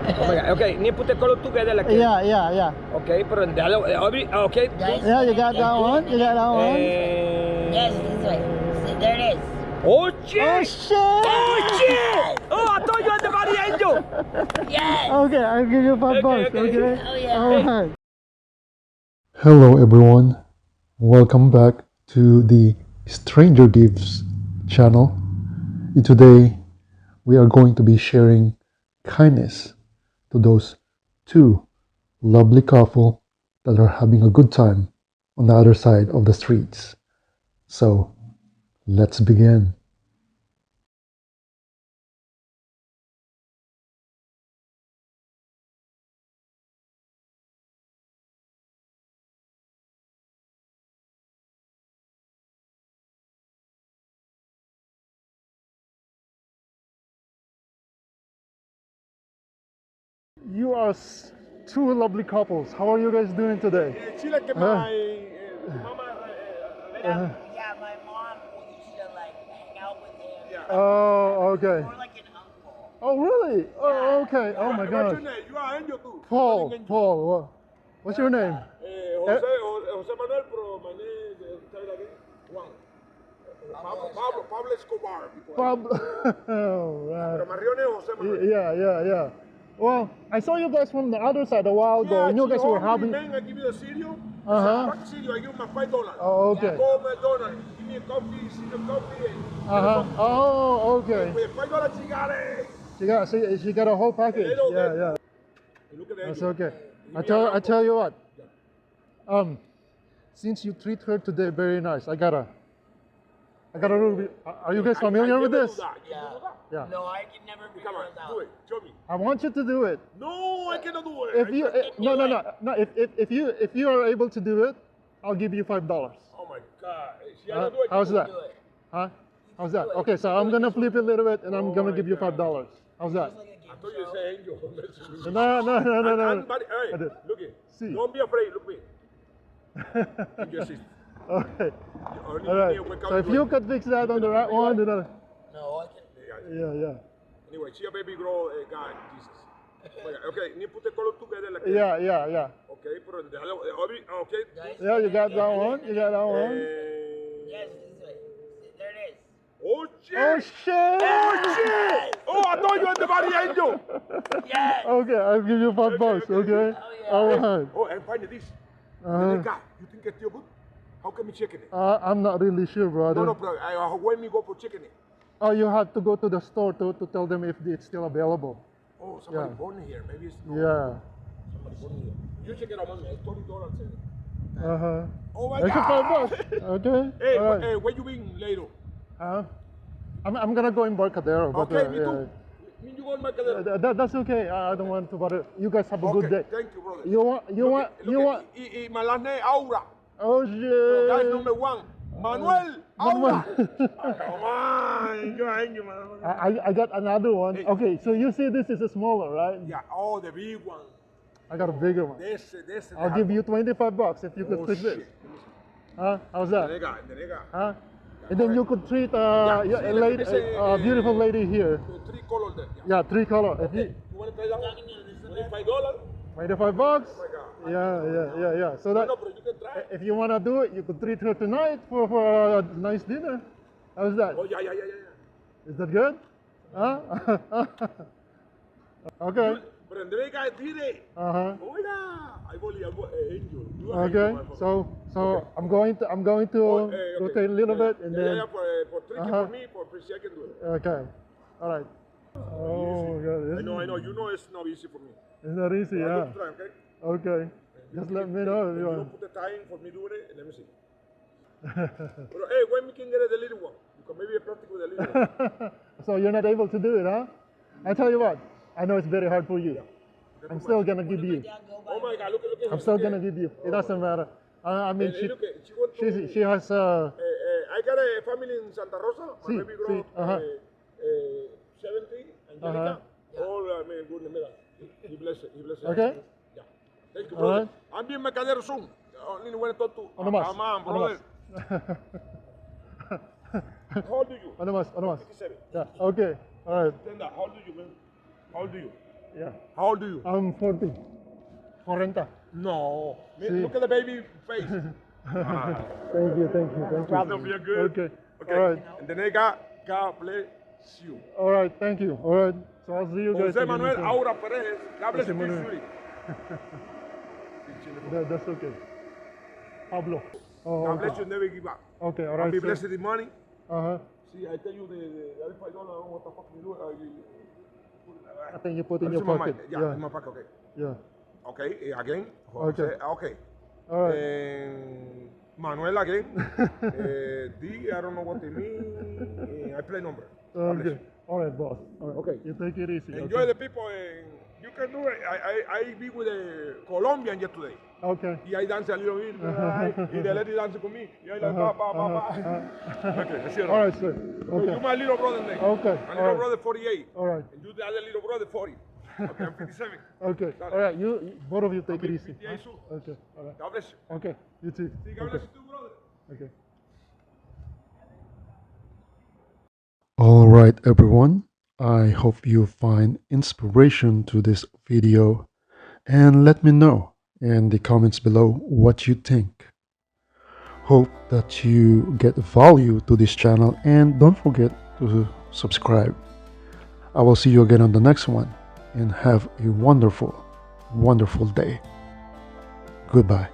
Oh my God. Okay, need to put the color together like Yeah. Okay, pero okay. Yeah, you got that one? You got that one? Yes, this way. See, there it is. Oh shit! Oh, shit! Oh shit! Oh, I thought you had the body angel. Yes. Okay, I'll give you $5, Okay. okay? Oh, yeah. Alright. Hello everyone, welcome back to the Stranger Gives channel. And today we are going to be sharing kindness to those two lovely couple that are having a good time on the other side of the streets. So let's begin. You are two lovely couples. How are you guys doing today? Chile que Uh-huh. Yeah, my mom used to like hang out with him. Yeah. Oh, okay. More like an uncle. Oh, really? Oh, okay. Oh my What's gosh. your name? You are Angel too. Paul, what's your name? Jose Manuel, pero my name is Juan. Pablo Escobar. Pablo. Pero Right. Marione Jose Manuel. Yeah. Well, I saw you guys from the other side a while ago, and you guys were having. Man, I give you the cereal. Uh-huh. Cereal, I give him my $5. Oh, okay. Go McDonald's, give me a coffee, cereal coffee. Oh, okay. With $5, she got it. She got a whole package. Little bit. Yeah. Look at that. That's okay. I tell you what. Since you treat her today very nice, I got a Rubik. Are you guys familiar with this? Yeah. No, I can never figure Come on, it out. do it. Show me. I want you to do it. No, I cannot do it. If you no. If you are able to do it, I'll give you $5. Oh my God. She cannot do it. How's that? Do it. Huh? How's that? Okay, so I'm gonna flip it a little bit, and I'm gonna give you $5. How's that? I thought you said angel. No. Hey, look it. See. Don't be afraid. Look me. Angel assist. Okay. Only All right. give me a wake up So if you could fix that on the right one, then No, I can. yeah. Anyway, she a baby girl guy. Jesus. Okay, need to put the color together like Yeah. Okay, pero okay. Yeah, you got that one. Yes, this way. See, there it is. Oh shit! Oh shit! Oh shit! Oh, I thought you had the body angel. Yes. Okay, I'll give you $5. Okay. All right. Oh, and find this. Uh-huh. Guy, you think it's still good? How can we check it? I'm not really sure, brother. No, bro. When we go for checking it? Oh, you have to go to the store to tell them if it's still available. Oh, somebody Yeah. born here. Maybe it's no. Yeah. Somebody born here. You check it out, man. It's $20. Oh my That's your God. $5. Okay. Hey, All right. hey, where you been later? I'm gonna go in Barcadero. But, Okay, me too. You go in my calendar. that's okay. I don't want to bother. You guys have a good day. Thank you, brother. You want. My last name, Aura. Oh shit. Guys, number one. Manuel. Aura. Manuel. Come on. You're angry, man. I got another one. Hey. Okay, so you see this is a smaller, right? Yeah, oh, the big one. I got a bigger one. This. I'll give you $25 if you could Oh, fix shit. this. Huh? How's that? The nigga. Huh? And then you could treat Yeah, a see, lady, let me say, a beautiful lady here. The three colors there. Yeah, 3 color. If You want to try that one? $25? $25? Oh my God. Yeah. So that No, but you can try. if you wanna do it, you could treat her tonight for a nice dinner. How's that? Oh, yeah. Is that good? Huh? Okay. Pero Andrea, tire. Hola. I believe angel. You are Okay. angel, So I'm going to okay. rotate a little bit and then. For tricky for me, for she I can do it. Okay. All right. Oh God. I know. You know it's not easy for me. It's not easy, I'm yeah. going to try, okay? Okay. Just let me know if If you you want. don't put the time for me doing it, let me see. But hey, when we can get the little one? Because maybe I practice with the little one. So you're not able to do it, huh? I tell you what. I know it's very hard for you. I'm still gonna give you. Oh my God, look at I'm still gonna give you. It doesn't matter. I mean, Hey, look, she went to, she has I got a family in Santa Rosa. My Sí, baby girl, sí, ajá. 70, Angelica. All, good, mira. He bless it. Okay. Yeah. Thank you, All brother. right. I'm being Mercadero soon. Only when I talk to Ano mas? Amman, Ano brother. mas? How old are you? Ano mas? 57. Yeah. Okay. All right. Tenda, how old are you, man? How old are you? Yeah. How old are you? I'm 40. 40. No. Sí. Look at the baby face. Thank you, thank you, thank you. Don't feel good. Okay. Okay. All right. And then they got God bless you. All right, thank you. All right. So I'll see you guys Jose again Manuel soon. Aura Perez. God bless Jose you. Manuel. Sweetie. That's okay. Pablo. Oh, God okay. bless you. Never give up. Okay, all And right. be sir. blessed with money. Uh-huh. See, I tell you the other $5, what the fuck you do? I think you put in It's your in my pocket. mind. Yeah, in my pocket. Okay. Yeah. Okay. Again. Okay. Okay. All right. Manuel again. D, I don't know what they mean. I play number. God bless Okay. you. All right, boss. All right. Okay. You take it easy. Enjoy okay? the people. You can do it. I be with a Colombian yesterday. Okay. Y ahí danza a little bit. Y the lady dance con me. Y ahí like, pa, pa, pa, pa. Okay, that's it. All right, sir. Okay. You my little brother name. Okay, My all little right. brother 48. All right. And you the other little brother 40. Okay, I'm 57. Okay. All right. You both of you take it I'm easy. 58 too. Okay. All right. God bless you. Okay. You too. See, God bless you too, brother. Okay. All right, everyone. I hope you find inspiration to this video and let me know in the comments below what you think. Hope that you get value to this channel and don't forget to subscribe. I will see you again on the next one and have a wonderful, wonderful day. Goodbye.